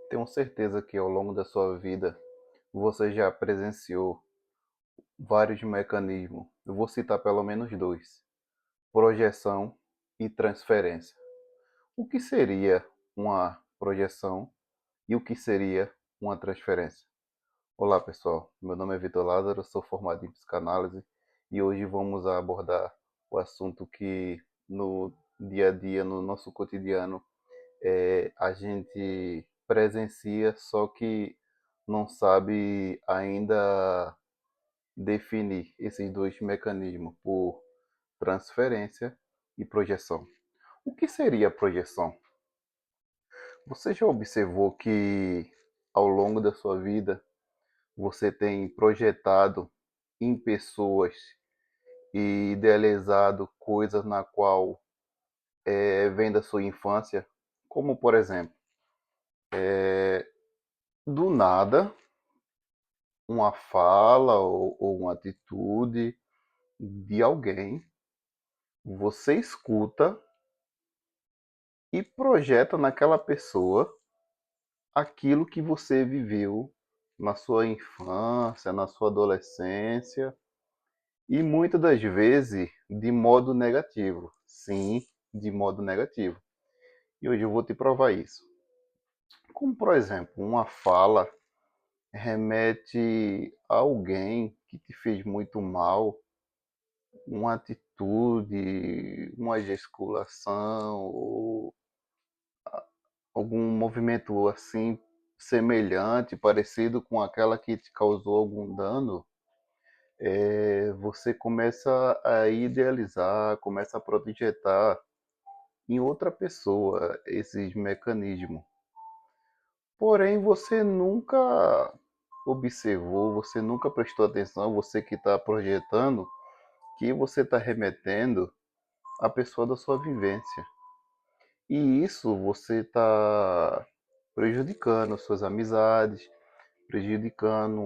Tenho certeza que ao longo da sua vida você já presenciou vários mecanismos. Eu vou citar pelo menos dois: projeção e transferência. O que seria uma projeção e o que seria uma transferência? Olá pessoal, meu nome é Vitor Lázaro, sou formado em psicanálise e hoje vamos abordar o assunto que no dia a dia, no nosso cotidiano, a gente presencia, só que não sabe ainda definir esses dois mecanismos por transferência e projeção. O que seria projeção? Você já observou que ao longo da sua vida você tem projetado em pessoas e idealizado coisas na qual vem da sua infância? Como por exemplo, do nada uma fala ou uma atitude de alguém, você escuta e projeta naquela pessoa aquilo que você viveu na sua infância, na sua adolescência e muitas das vezes de modo negativo. Sim, de modo negativo. E hoje eu vou te provar isso. Como, por exemplo, uma fala remete a alguém que te fez muito mal, uma atitude, uma gesticulação ou algum movimento assim semelhante, parecido com aquela que te causou algum dano, você começa a idealizar, começa a projetar em outra pessoa esses mecanismos. Porém, você nunca observou, você nunca prestou atenção, você que está projetando, que você está remetendo à pessoa da sua vivência. E isso você está prejudicando suas amizades, prejudicando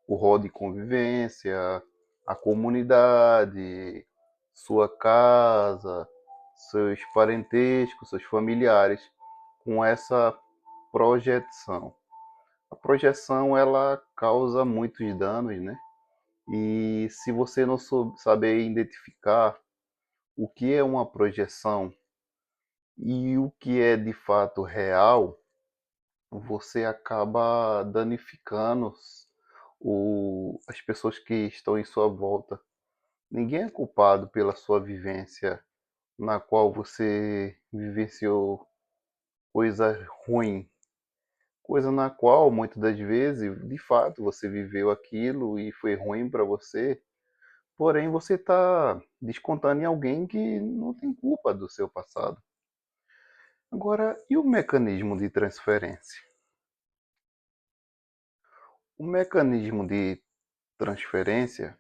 o rol de convivência, a comunidade, sua casa, seus parentescos, seus familiares, com essa projeção. A projeção ela causa muitos danos, né? E se você não saber identificar o que é uma projeção e o que é de fato real, você acaba danificando as pessoas que estão em sua volta. Ninguém é culpado pela sua vivência, na qual você vivenciou coisa ruim, coisa na qual muitas das vezes, de fato, você viveu aquilo e foi ruim para você, porém você está descontando em alguém que não tem culpa do seu passado. Agora, e o mecanismo de transferência? O mecanismo de transferência,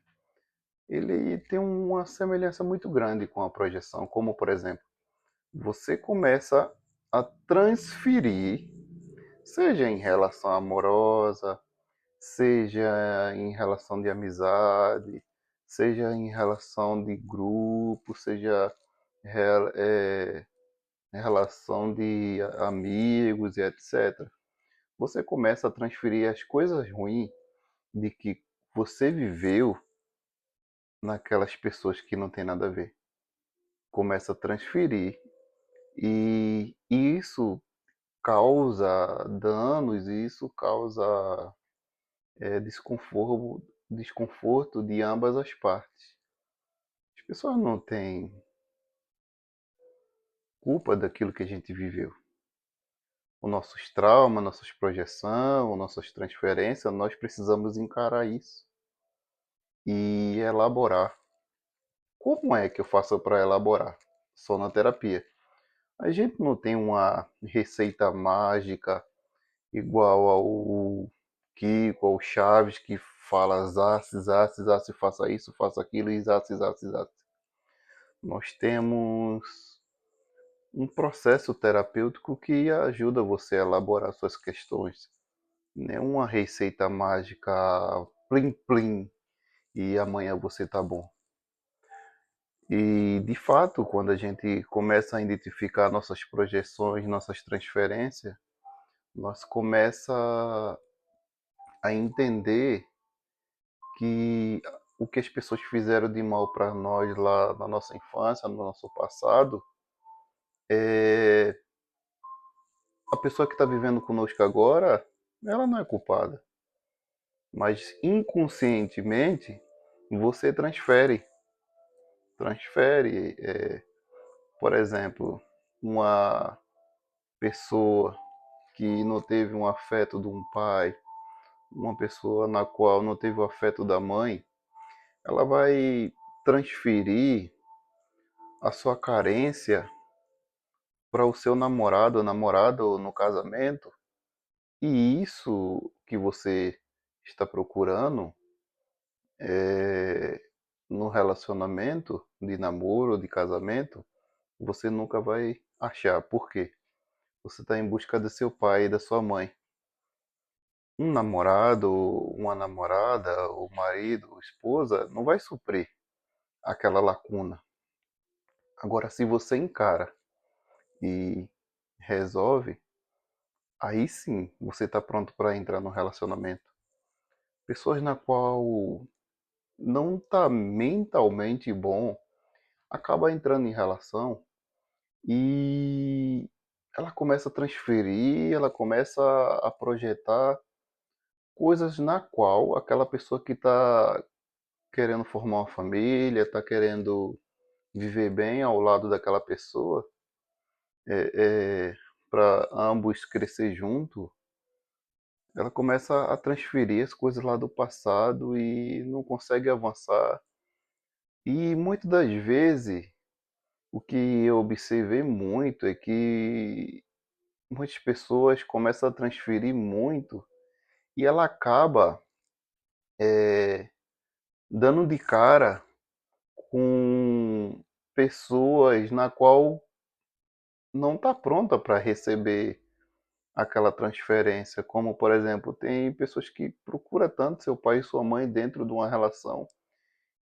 ele tem uma semelhança muito grande com a projeção, como por exemplo, você começa a transferir, seja em relação amorosa, seja em relação de amizade, seja em relação de grupo, seja em relação de amigos e etc. Você começa a transferir as coisas ruins de que você viveu naquelas pessoas que não tem nada a ver. Começa a transferir e isso causa danos e isso causa desconforto de ambas as partes. As pessoas não têm culpa daquilo que a gente viveu. Os nossos traumas, nossas projeções, nossas transferências, nós precisamos encarar isso e elaborar. Como é que eu faço para elaborar? Só na terapia. A gente não tem uma receita mágica igual ao Kiko, ao Chaves, que fala Zace, Zace, Zace, faça isso, faça aquilo, e Zace, Zace, Zace. Nós temos um processo terapêutico que ajuda você a elaborar suas questões. Não é uma receita mágica plim plim e amanhã você tá bom. E de fato, quando a gente começa a identificar nossas projeções, nossas transferências, nós começa a entender que o que as pessoas fizeram de mal para nós lá na nossa infância, no nosso passado, é, a pessoa que está vivendo conosco agora, ela não é culpada. Mas inconscientemente, você transfere, por exemplo, uma pessoa que não teve um afeto de um pai, uma pessoa na qual não teve o afeto da mãe, ela vai transferir a sua carência para o seu namorado ou namorada ou no casamento, e isso que você está procurando no relacionamento de namoro ou de casamento, você nunca vai achar. Por quê? Você está em busca do seu pai e da sua mãe. Um namorado, uma namorada, o marido, a esposa, não vai suprir aquela lacuna. Agora, se você encara e resolve, aí sim você está pronto para entrar no relacionamento. Pessoas na qual não está mentalmente bom, acaba entrando em relação e ela começa a transferir, ela começa a projetar coisas na qual aquela pessoa que está querendo formar uma família, está querendo viver bem ao lado daquela pessoa, para ambos crescer junto, ela começa a transferir as coisas lá do passado e não consegue avançar. E muitas das vezes, o que eu observei muito é que muitas pessoas começam a transferir muito e ela acaba dando de cara com pessoas na qual não está pronta para receber aquela transferência, como por exemplo, tem pessoas que procuram tanto seu pai e sua mãe dentro de uma relação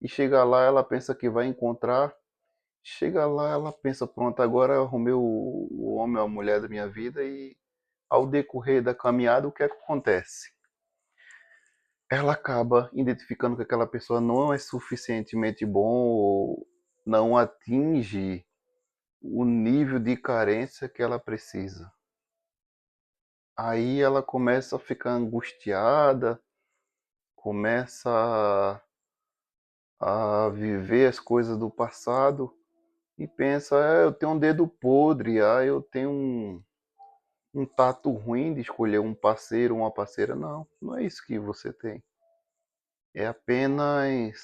e chega lá, ela pensa que vai encontrar, chega lá, ela pensa, pronto, agora eu arrumei o homem ou a mulher da minha vida e ao decorrer da caminhada, o que é que acontece? Ela acaba identificando que aquela pessoa não é suficientemente bom ou não atinge o nível de carência que ela precisa. Aí ela começa a ficar angustiada, começa a viver as coisas do passado e pensa, eu tenho um dedo podre, eu tenho um tato ruim de escolher um parceiro, uma parceira. Não, não é isso que você tem. É apenas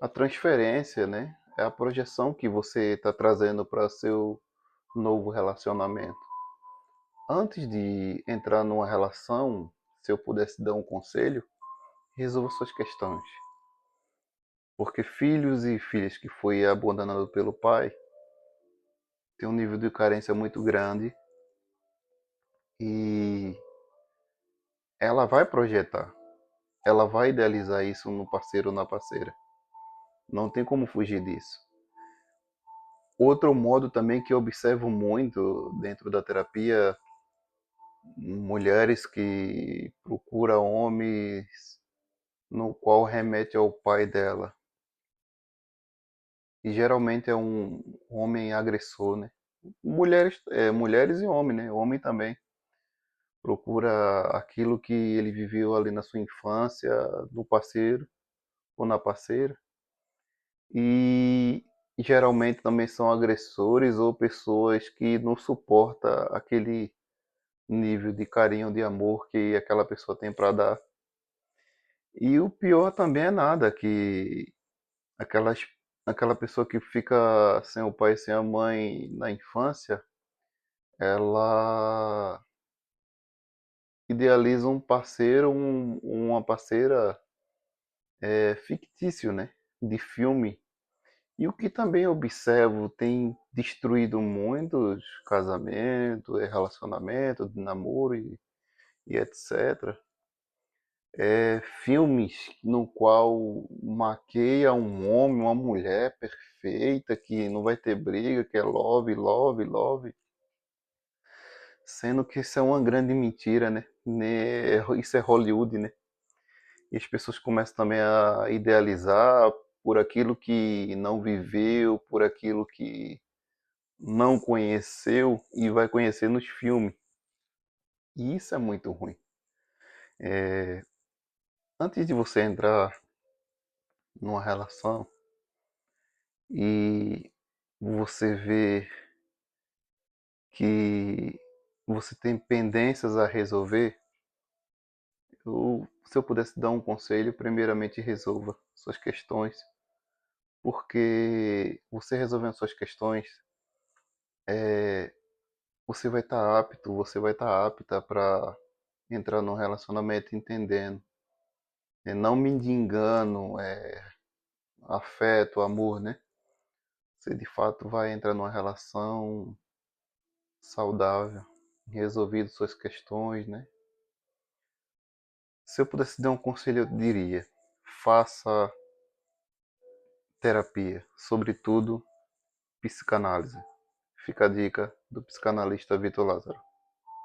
a transferência, né? É a projeção que você está trazendo para seu novo relacionamento. Antes de entrar numa relação, se eu pudesse dar um conselho, resolva suas questões. Porque filhos e filhas que foi abandonado pelo pai têm um nível de carência muito grande e ela vai projetar, ela vai idealizar isso no parceiro ou na parceira. Não tem como fugir disso. Outro modo também que eu observo muito dentro da terapia, mulheres que procuram homens no qual remete ao pai dela. E geralmente é um homem agressor, né? Mulheres e homem, né? Homem também procura aquilo que ele viveu ali na sua infância, no parceiro ou na parceira. E geralmente também são agressores ou pessoas que não suportam aquele nível de carinho, de amor que aquela pessoa tem para dar. E o pior também é nada, que aquelas, aquela pessoa que fica sem o pai e sem a mãe na infância, ela idealiza um parceiro, uma parceira fictício, né? De filme. E o que também observo tem destruído muitos casamentos, relacionamentos, de namoro e etc. Filmes no qual maqueia um homem, uma mulher perfeita, que não vai ter briga, que é love, love, love. Sendo que isso é uma grande mentira, né? Isso é Hollywood, né? E as pessoas começam também a idealizar por aquilo que não viveu, por aquilo que não conheceu e vai conhecer nos filmes. E isso é muito ruim. Antes de você entrar numa relação e você vê que você tem pendências a resolver, se eu pudesse dar um conselho, primeiramente resolva suas questões, porque você resolvendo suas questões, você vai estar apta para entrar num relacionamento entendendo. Não mendigando afeto, amor, né? Você de fato vai entrar numa relação saudável, resolvido suas questões, né? Se eu pudesse dar um conselho, eu diria: faça terapia, sobretudo psicanálise. Fica a dica do psicanalista Vitor Lázaro.